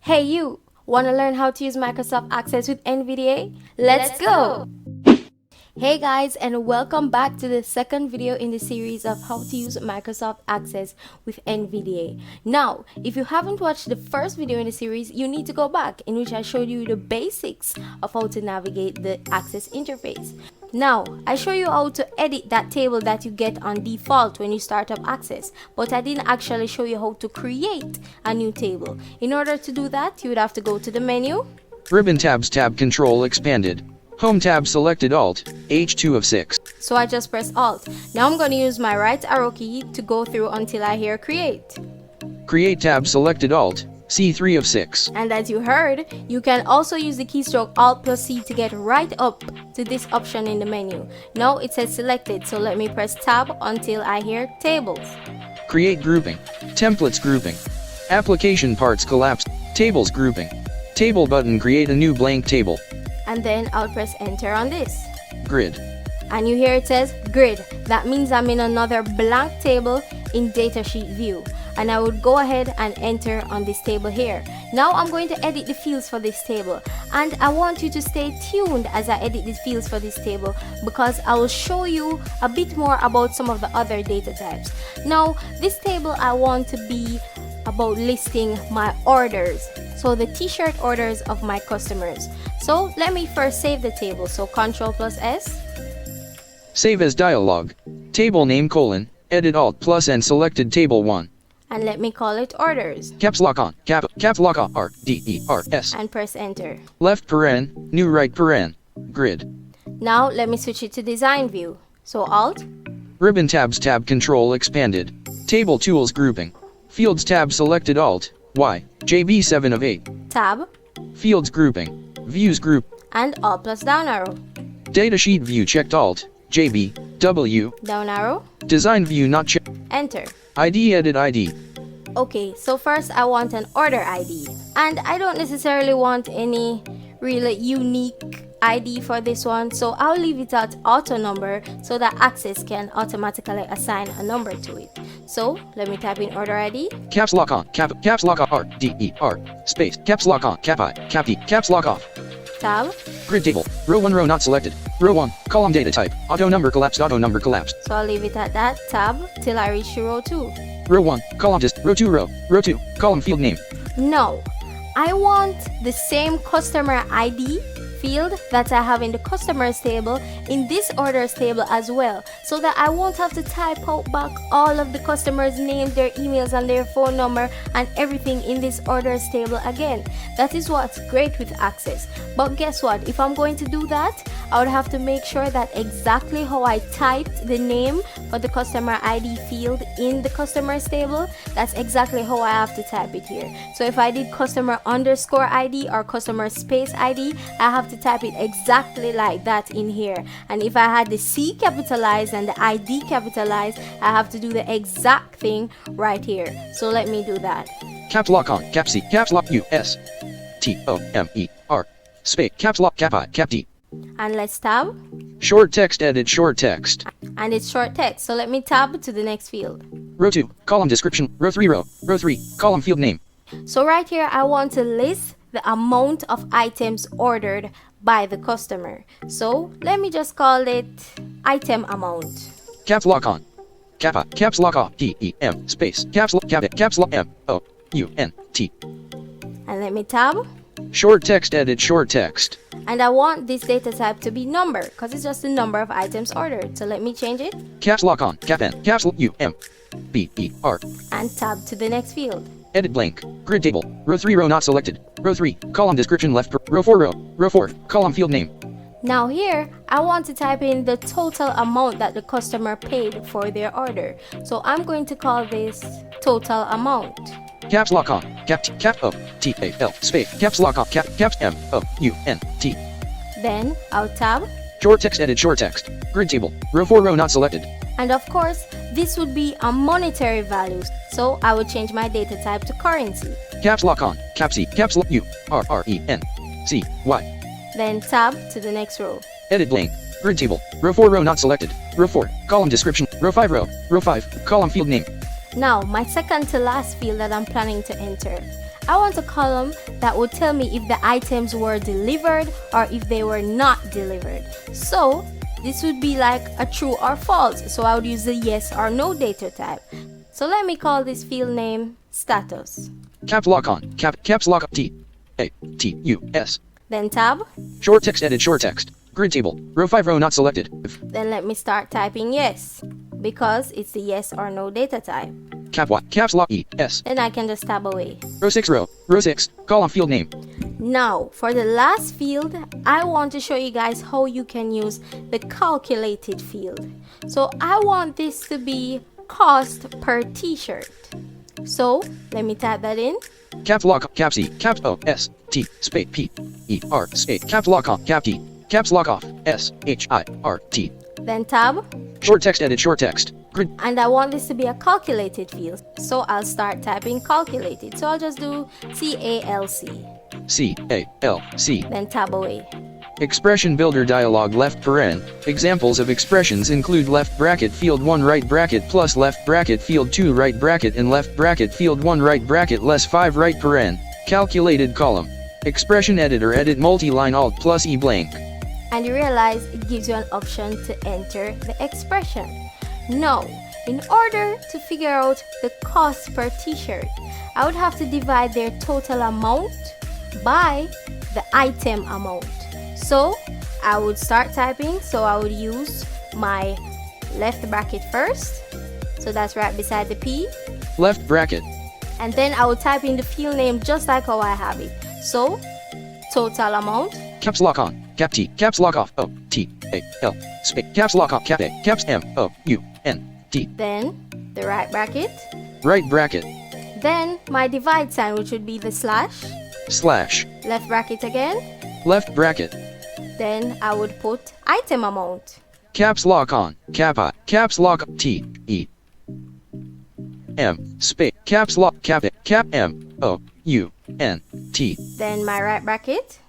Hey you! Wanna learn how to use Microsoft Access with NVDA? Let's go! Hey guys, and welcome back to the second video in the series of how to use Microsoft Access with NVDA. Now, if you haven't watched the first video in the series, you need to go back, in which I showed you the basics of how to navigate the Access interface. Now, I show you how to edit that table that you get on default when you start up Access, but I didn't actually show you how to create a new table. In order to do that, you would have to go to the menu. Ribbon tabs tab control expanded. Home tab selected Alt, H2 of 6. So I just press Alt. Now I'm going to use my right arrow key to go through until I hear Create. Create tab selected Alt, C3 of 6. And as you heard, you can also use the keystroke Alt plus C to get right up to this option in the menu. Now it says selected, so let me press Tab until I hear Tables. Create grouping. Templates grouping. Application parts collapse. Tables grouping. Table button create a new blank table. And then I'll press Enter on this. Grid. And you hear it says Grid. That means I'm in another blank table in Datasheet view. And I would go ahead and enter on this table here. Now I'm going to edit the fields for this table. And I want you to stay tuned as I edit the fields for this table, because I will show you a bit more about some of the other data types. Now, this table I want to be about listing my orders, so the t-shirt orders of my customers. So let me first save the table, so Ctrl plus S. Save as dialog. Table name : edit Alt plus and selected table 1. And let me call it orders. Caps lock on, caps lock on, RDERS. And press enter. Left paren, new right paren, grid. Now let me switch it to design view. So Alt. Ribbon tabs tab control expanded. Table tools grouping. Fields tab selected Alt, Y, JB 7 of 8. Tab. Fields grouping. Views group. And Alt plus down arrow. Datasheet view checked Alt, JB, W. Down arrow. Design view not checked. Enter. ID edit ID. Okay, so first I want an order ID. And I don't necessarily want any really unique ID for this one, so I'll leave it at auto number so that Access can automatically assign a number to it. So let me type in order ID. Caps lock on, caps lock on, RDER, space, caps lock on, cap I, cap D, caps lock off. Tab. Grid table, row 1 row not selected, row 1, column data type, auto number collapsed, So I'll leave it at that, tab, till I reach to row 2. Row 1, column dist, row 2, row 2, column field name. No, I want the same customer ID field that I have in the customers table in this orders table as well, so that I won't have to type out back all of the customers' names, their emails and their phone number and everything in this orders table again. That is what's great with Access. But guess what, if I'm going to do that, I would have to make sure that exactly how I typed the name for the customer ID field in the customers table, that's exactly how I have to type it here. So if I did customer underscore ID or customer space ID, I have to type it exactly like that in here. And if I had the C capitalized and the ID capitalized, I have to do the exact thing right here. So let me do that. Caps lock on, cap C, caps lock U, S, T, O, M, E, R, space, caps lock, cap I, cap D. And let's tab. Short text edit short text. And it's short text, so let me tab to the next field. Row 2, column description, row 3, row 3, column field name. So right here, I want to list the amount of items ordered by the customer. So let me just call it item amount. Caps lock on, cap I, caps lock off, D, E, M, space, caps lock, caps lock, M, O, U, N, T. And let me tab. Short text edit short text. And I want this data type to be number, because it's just the number of items ordered. So let me change it. Caps lock on, cap N, caps lock U, M, B, E, R. And tab to the next field. Edit blank, grid table, row 3 row not selected, row 3, column description left, row 4 row 4, column field name. Now here, I want to type in the total amount that the customer paid for their order. So I'm going to call this total amount. Caps lock on, cap T, cap O, T, A, L, space, caps lock on, caps M, O, U, N, T. Then I'll tab. Short text edit short text, grid table, row 4 row not selected. And of course, this would be a monetary value, so I would change my data type to currency. Caps lock on, cap C, caps lock U, R, R, E, N, C, Y. Then tab to the next row. Edit blank, grid table, row 4 row not selected, row 4, column description, row 5, column field name. Now, my second to last field that I'm planning to enter. I want a column that would tell me if the items were delivered or if they were not delivered. So this would be like a true or false. So I would use the yes or no data type. So let me call this field name status. Caps lock on. Caps lock T. A. T. U. S. Then tab. Short text edit short text. Grid table. Row 5 row not selected. Then let me start typing yes, because it's the yes or no data type. Caps lock E. S. Then I can just tab away. Row 6 row. Row 6. Column field name. Now, for the last field, I want to show you guys how you can use the calculated field. So I want this to be cost per t-shirt. So let me type that in. Caps lock caps E. Caps O. S. T. Space P. E. R. Space. Caps lock on. Cap T. Caps lock off. S. H. I. R. T. Then tab. Short text edit short text. Grid. And I want this to be a calculated field. So I'll start typing calculated. So I'll just do CALC. CALC. Then tab away. Expression builder dialog left paren. Examples of expressions include left bracket field 1 right bracket plus left bracket field 2 right bracket and left bracket field 1 right bracket less 5 right paren. Calculated column. Expression editor edit multi-line alt plus E blank. And you realize it gives you an option to enter the expression. Now, in order to figure out the cost per t-shirt, I would have to divide their total amount by the item amount. So I would start typing. So I would use my left bracket first. So that's right beside the P. Left bracket. And then I would type in the field name just like how I have it. So total amount. Caps lock on. Cap T. Caps lock off. O. T. A. L. Space. Caps lock off. Cap A. Caps M. O. U. N. T. Then the right bracket. Right bracket. Then my divide sign, which would be the slash. Slash. Left bracket again. Left bracket. Then I would put item amount. Caps lock on. Cap I. Caps lock T. E. M. Space. Caps lock. Cap A. Cap M. O. U. N. T. Then my right bracket.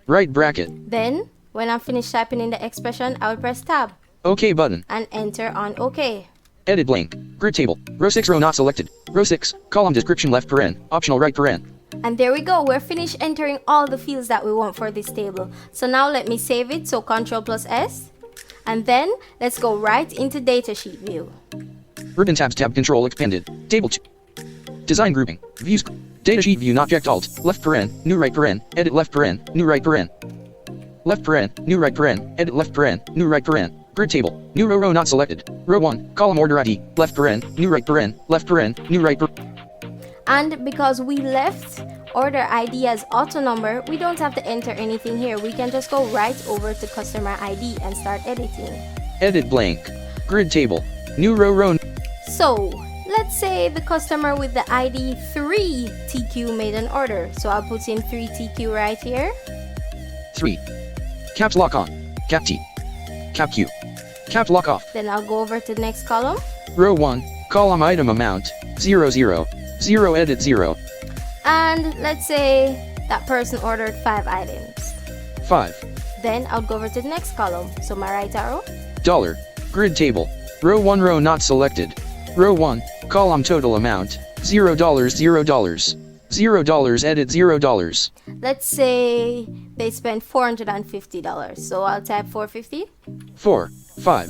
Right bracket. Then when I'm finished typing in the expression, I would press tab. OK button. And enter on OK. Edit blank. Grid table. Row 6 row not selected. Row 6. Column description left paren. Optional right paren. And there we go. We're finished entering all the fields that we want for this table. So now let me save it. So Ctrl+S. And then let's go right into datasheet view. Ribbon tabs tab control expanded. Table 2. Design grouping. Views. Datasheet view not checked alt. Left paren. New right paren. Edit left paren. New right paren. Left paren. New right paren. Edit left paren. New right paren. Grid table. New row not selected. Row 1. Column order ID. Left paren. New right paren. Left paren. New right paren. And because we left order ID as auto number, we don't have to enter anything here. We can just go right over to customer ID and start editing. Edit blank. Grid table. New row. So let's say the customer with the ID 3TQ made an order. So I'll put in 3TQ right here. 3. Caps lock on. Cap T. Cap Q. Caps lock off. Then I'll go over to the next column. Row 1. Column item amount. 0 0. 0 edit 0. And let's say that person ordered 5 items. 5. Then I'll go over to the next column. So my right arrow. Dollar. Grid table. Row 1 row not selected. Row 1. Column total amount. $0 $0. $0 edit $0. Let's say they spent $450. So I'll type 450. 4. 5.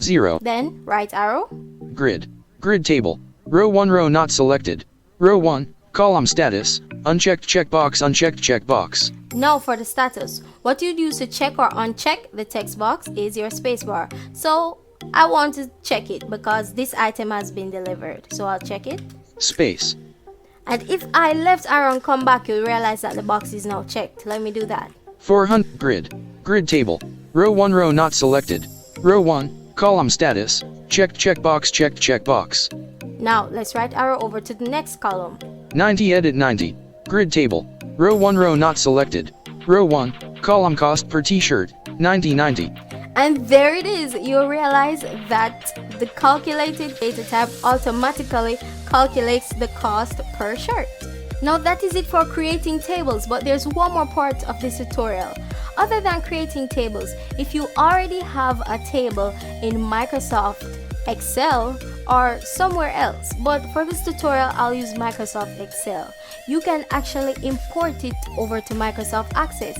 0. Then right arrow. Grid. Grid table. Row 1 row not selected. Row 1. Column status. Unchecked checkbox unchecked checkbox. Now for the status. What you'd use to check or uncheck the text box is your spacebar. So I want to check it because this item has been delivered. So I'll check it. Space. And if I left arrow and come back, you'll realize that the box is now checked. Let me do that. 400. Grid. Grid table. Row 1 row not selected. Row 1. Column status. Checked checkbox checked checkbox. Now let's right arrow over to the next column. 90 edit 90. Grid table. Row 1 row not selected. Row 1. Column cost per t-shirt. 90 90. And there it is. You'll realize that the calculated data type automatically calculates the cost per shirt. Now that is it for creating tables, but there's one more part of this tutorial. Other than creating tables, if you already have a table in Microsoft Excel or somewhere else, but for this tutorial I'll use Microsoft Excel. You can actually import it over to Microsoft Access.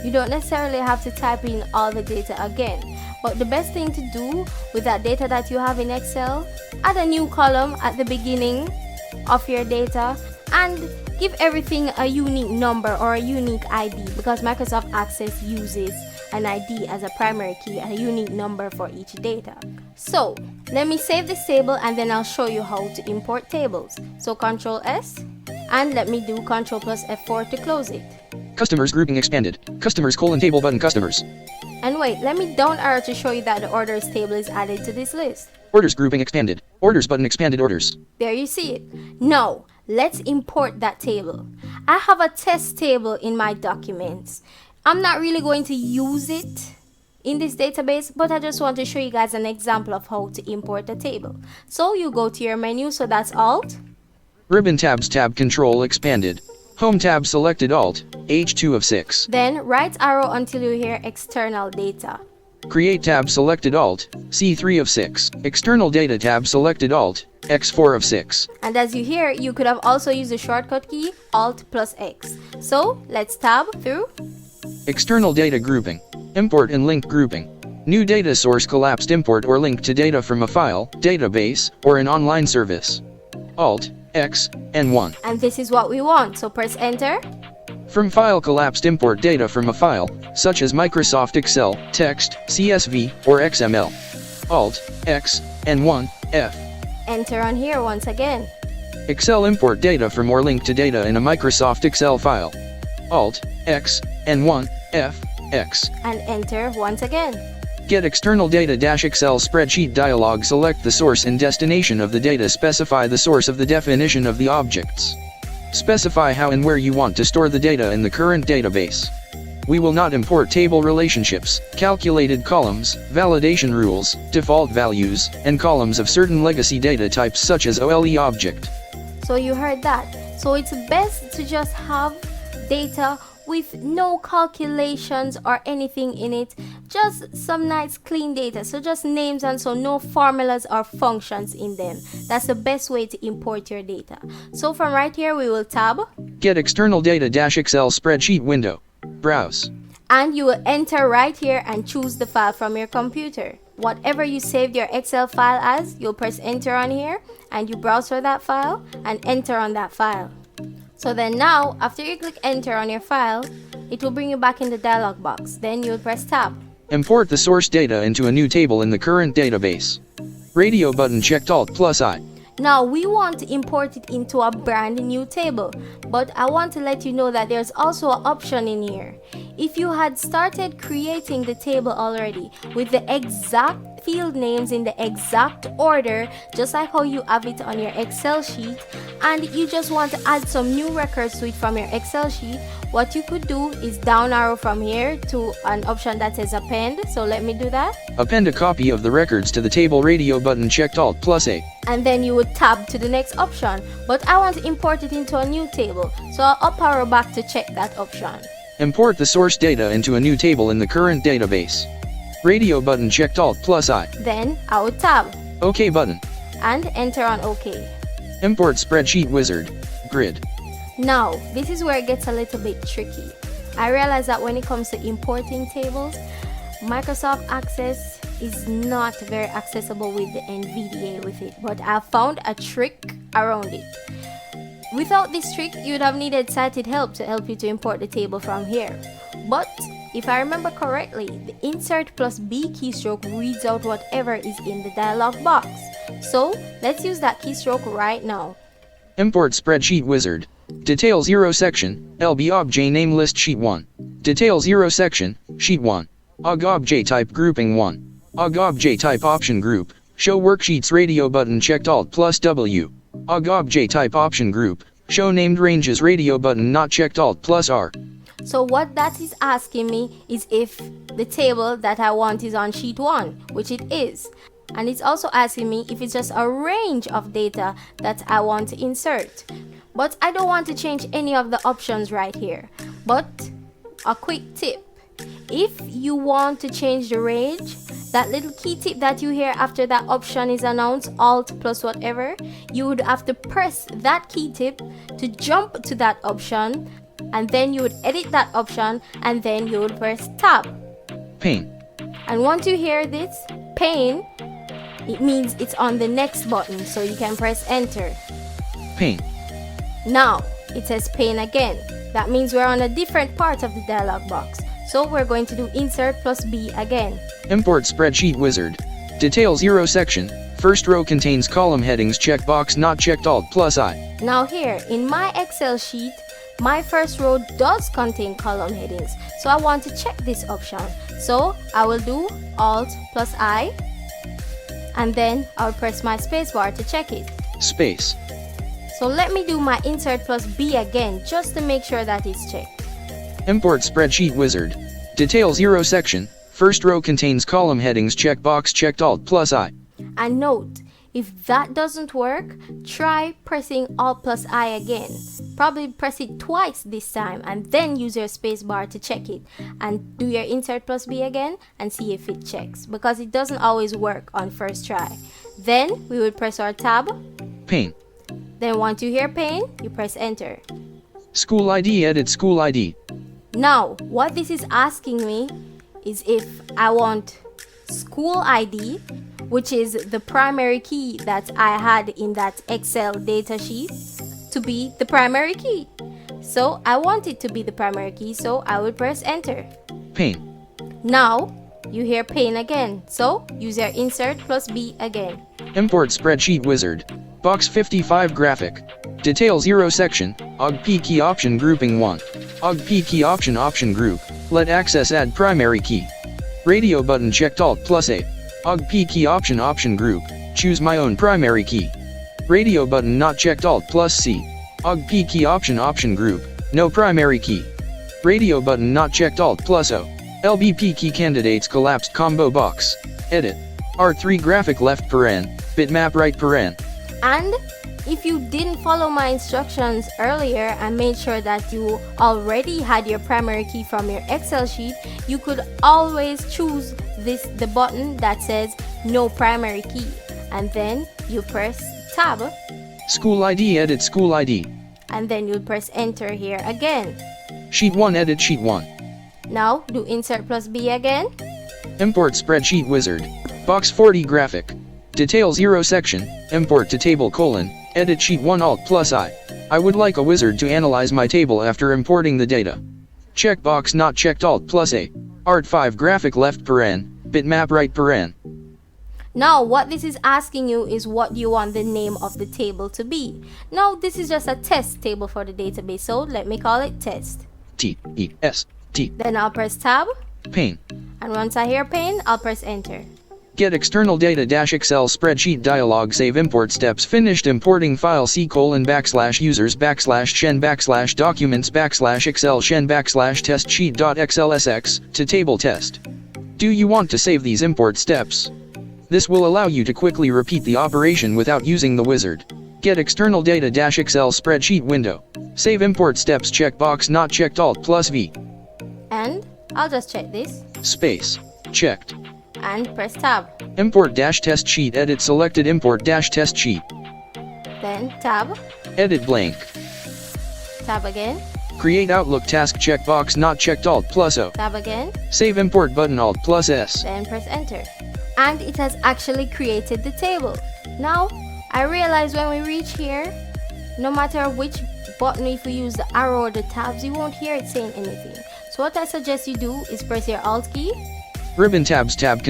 You don't necessarily have to type in all the data again, but the best thing to do with that data that you have in Excel, add a new column at the beginning of your data and give everything a unique number or a unique ID, because Microsoft Access uses an ID as a primary key, a unique number for each data. So let me save this table and then I'll show you how to import tables. So Ctrl S, and let me do Ctrl plus F4 to close it. Customers grouping expanded. Customers table button customers. And wait, let me down arrow to show you that the orders table is added to this list. Orders grouping expanded. Orders button expanded orders. There you see it. Now let's import that table. I have a test table in my documents. I'm not really going to use it in this database, but I just want to show you guys an example of how to import a table. So you go to your menu, so that's Alt. Ribbon tabs tab control expanded. Home tab selected Alt, H2 of 6. Then right arrow until you hear external data. Create tab selected Alt, C3 of 6. External data tab selected Alt, X4 of 6. And as you hear, you could have also used the shortcut key Alt plus X. So let's tab through. External data grouping. Import and link grouping. New data source collapsed import or link to data from a file, database, or an online service. Alt, X, N1. And this is what we want, so press enter. From file collapsed import data from a file, such as Microsoft Excel, text, CSV, or XML. Alt, X, N1, F. Enter on here once again. Excel import data from or link to data in a Microsoft Excel file. Alt, X, N1, F, X. And enter once again. Get external data-Excel spreadsheet dialog. Select the source and destination of the data. Specify the source of the definition of the objects. Specify how and where you want to store the data in the current database. We will not import table relationships, calculated columns, validation rules, default values, and columns of certain legacy data types such as OLE object. So you heard that. So it's best to just have data with no calculations or anything in it, just some nice clean data, so just names and so no formulas or functions in them. That's the best way to import your data. So from right here we will tab, Get external data-Excel spreadsheet window. Browse. and you will enter right here and choose the file from your computer. Whatever you saved your Excel file as, you'll press enter on here and you browse for that file and enter on that file. So then now, after you click enter on your file, it will bring you back in the dialog box. Then you'll press tab. Import the source data into a new table in the current database. Radio button checked Alt plus I. Now we want to import it into a brand new table, but I want to let you know that there's also an option in here. If you had started creating the table already with the exact field names in the exact order, just like how you have it on your Excel sheet, and you just want to add some new records to it from your Excel sheet, what you could do is down arrow from here to an option that says append. So let me do that. Append a copy of the records to the table. Radio button checked Alt plus A. And then you would tab to the next option, but I want to import it into a new table, so I'll up arrow back to check that option. Import the source data into a new table in the current database. Radio button checked Alt plus I. Then I would tab OK button. and enter on OK. Import spreadsheet wizard. Grid. Now this is where it gets a little bit tricky. I realize that when it comes to importing tables, Microsoft Access is not very accessible with the NVDA with it, but I found a trick around it. Without this trick, you would have needed sighted help to help you to import the table from here. But if I remember correctly, the insert plus B keystroke reads out whatever is in the dialog box. So let's use that keystroke right now. Import spreadsheet wizard. Detail 0 section, LB obj name list sheet 1. Detail 0 section, sheet 1. OG obj type grouping 1. OG obj type option group. Show worksheets. Radio button checked Alt plus W. OG obj type option group. Show named ranges. Radio button not checked Alt plus R. So what that is asking me is if the table that I want is on sheet 1, which it is. And it's also asking me if it's just a range of data that I want to insert. But I don't want to change any of the options right here. But a quick tip. If you want to change the range, that little key tip that you hear after that option is announced, Alt plus whatever, you would have to press that key tip to jump to that option, and then you would edit that option, and then you would press Tab. Pane. And once you hear this, Pane, it means it's on the next button, so you can press Enter. Pane. Now, it says Pane again. That means we're on a different part of the dialog box. So we're going to do Insert plus B again. Import Spreadsheet Wizard. Detail 0 section. First row contains column headings checkbox not checked Alt plus I. Now here, in my Excel sheet, my first row does contain column headings. So I want to check this option. So I will do Alt plus I, and then I'll press my spacebar to check it. Space. So let me do my Insert plus B again, just to make sure that it's checked. Import Spreadsheet Wizard. Detail 0 section. First row contains column headings checkbox checked Alt plus I. And note, if that doesn't work, try pressing Alt plus I again. Probably press it twice this time, and then use your spacebar to check it. And do your Insert plus B again and see if it checks, because it doesn't always work on first try. Then we would press our Tab. Pane. Then once you hear Pane, you press Enter. School ID. Edit School ID. Now, what this is asking me is if I want school ID, which is the primary key that I had in that Excel data sheet, to be the primary key. So I want it to be the primary key, so I will press Enter. Pane. Now, you hear Pane again, so use your Insert plus B again. Import Spreadsheet Wizard. Box 55 graphic. Detail 0 section. OG P key option grouping 1. OG P key option group. Let access add primary key. Radio button checked Alt plus A. OG P key option group. Choose my own primary key. Radio button not checked Alt plus C. OG P key option group. No primary key. Radio button not checked Alt plus O. LBP key candidates collapsed combo box. Edit. R3 graphic left paren. Bitmap right paren. And if you didn't follow my instructions earlier and made sure that you already had your primary key from your Excel sheet, you could always choose the button that says no primary key, and then you press Tab. School ID. Edit School ID. And then you'll press Enter here again. Sheet 1. Edit Sheet 1. Now do Insert plus B again. Import Spreadsheet Wizard. Box 40 graphic. Detail 0 section. Import to table : edit sheet 1 Alt plus I. I would like a wizard to analyze my table after importing the data. Checkbox not checked Alt plus A. Art 5 graphic left paren. Bitmap right paren. Now what this is asking you is what you want the name of the table to be. Now this is just a test table for the database, so let me call it test. T-E-S-T. Then I'll press Tab, Pane. and once I hear Pane, I'll press Enter. Get external data -Excel spreadsheet dialog save import steps finished importing file C:\users \shen \documents \excel shen /test sheet.xlsx to table test. Do you want to save these import steps? This will allow you to quickly repeat the operation without using the wizard. Get external data -Excel spreadsheet window. Save import steps checkbox not checked Alt plus V. And I'll just check this Space. Checked. and press Tab. Import -test sheet. Edit selected import -test sheet. Then Tab, Edit blank. Tab again, Create Outlook task checkbox not checked Alt plus O. Tab again, Save import button Alt plus S. then press Enter. And it has actually created the table. Now, I realize when we reach here, no matter which button, if you use the arrow or the tabs, you won't hear it saying anything. So what I suggest you do is press your Alt key, Ribbon tabs tab.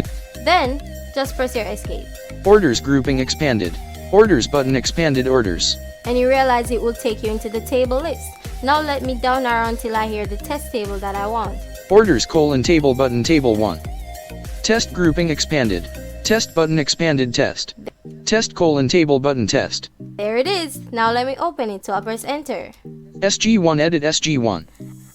then just press your Escape. Orders grouping expanded. Orders button expanded orders. And you realize it will take you into the table list. Now let me down arrow until I hear the test table that I want. Orders : table button table 1. Test grouping expanded. Test button expanded test. Test : table button test. There it is. Now let me open it, so I'll press Enter. SG1 edit SG1.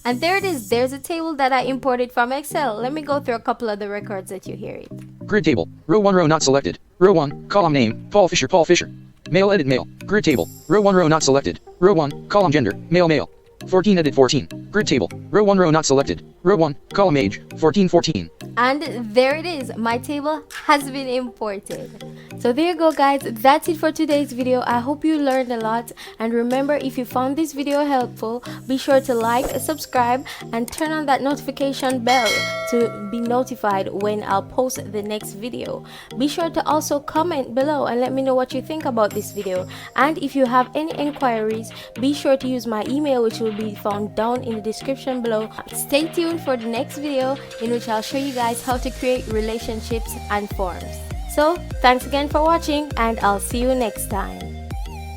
And there it is. There's a table that I imported from Excel. Let me go through a couple of the records that you hear it. Grid table. Row 1 row not selected. Row 1, column name, Paul Fisher. Male edit male. Grid table. Row 1 row not selected. Row 1, column gender, male. 14 edit 14. Grid table. Row 1 row not selected. Row 1, column age, 1414. And there it is, my table has been imported. So there you go guys, that's it for today's video. I hope you learned a lot, and remember, if you found this video helpful, be sure to like, subscribe, and turn on that notification bell to be notified when I'll post the next video. Be sure to also comment below and let me know what you think about this video, and if you have any inquiries, be sure to use my email, which will be found down in the description below. Stay tuned for the next video in which I'll show you guys how to create relationships and forms. So thanks again for watching, and I'll see you next time.